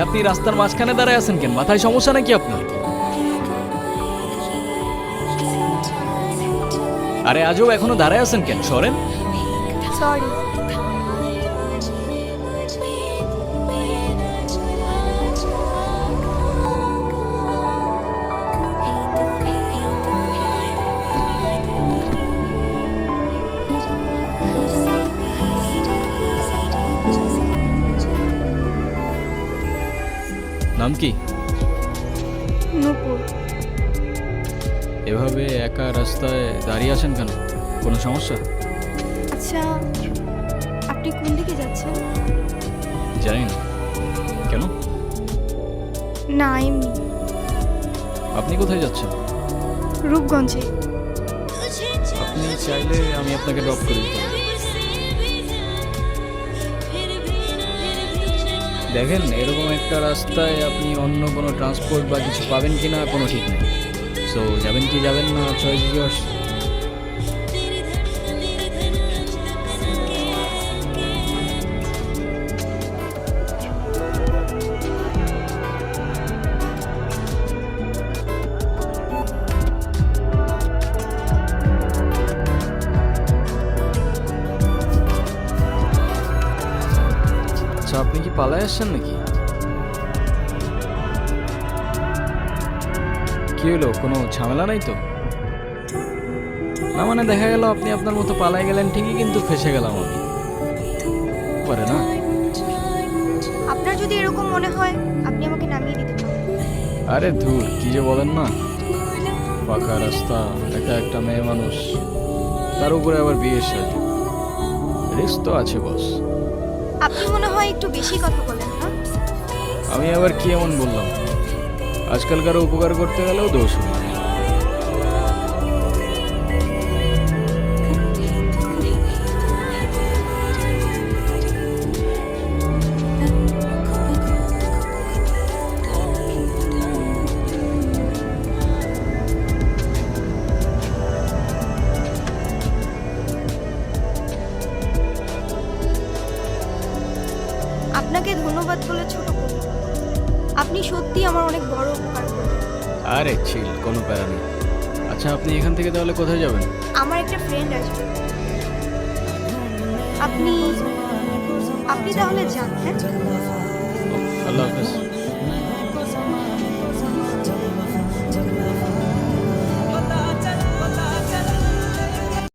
আপনি রাস্তার মাঝখানে দাঁড়ায় আছেন কেন? মাথায় সমস্যা নাকি আপনার? আরে আজও এখনো দাঁড়ায় আছেন কেন? সরেন। সরি। নাম কি? নূপুর। এভাবে একা রাস্তায় দাঁড়িয়ে আছেন কেন? কোনো সমস্যা? আচ্ছা, আপনি কোন দিকে যাচ্ছেন? জানি না। কেন? না, এমনি। আপনি কোথায় যাচ্ছেন? রূপগঞ্জে। আপনি চাইলে আমি আপনাকে ড্রপ করে দিতে পারি। দেখেন, এরকম একটা রাস্তায় আপনি অন্য কোনো ট্রান্সপোর্ট বা কিছু পাবেন কিনা কোনো ঠিক নেই। সো যাবেন কি যাবেন না, চয়েস ইয়ার্স। আচ্ছা, আপনি কি পালায় আসছেন নাকি? কি হলো, কোনো ঝামেলা নাই তো? না মানে দেখা গেল আপনি আপনার মতো পালায় গেলেন ঠিকই, কিন্তু ফেসে গেলাম আমি। পারে না? আপনার যদি এরকম মনে হয়, আপনি আমাকে নামিয়ে দিতে পারেন। আরে ধুর, কি যে বলেন না। পাকা রাস্তা, একা একটা মেয়ে মানুষ, তার উপরে আবার বিয়ের সাথে রিস্ক তো আছে বস। আপনি মনে হয় একটু বেশি কথা বলেন না? আমি আবার কি এমন বললাম? আজকালকার উপকার করতে গেলেও দোষ হয়। আপনাকে ধন্যবাদ বলে ছোট করব না। আপনি সত্যি আমার অনেক বড় উপকার করলেন। আরে চিল, কোনো প্যারা নেই। আচ্ছা, আপনি এখান থেকে তাহলে কোথায় যাবেন? আমার একটা ফ্রেন্ড আসবে। আপনি আপনি তাহলে যান, হ্যাঁ?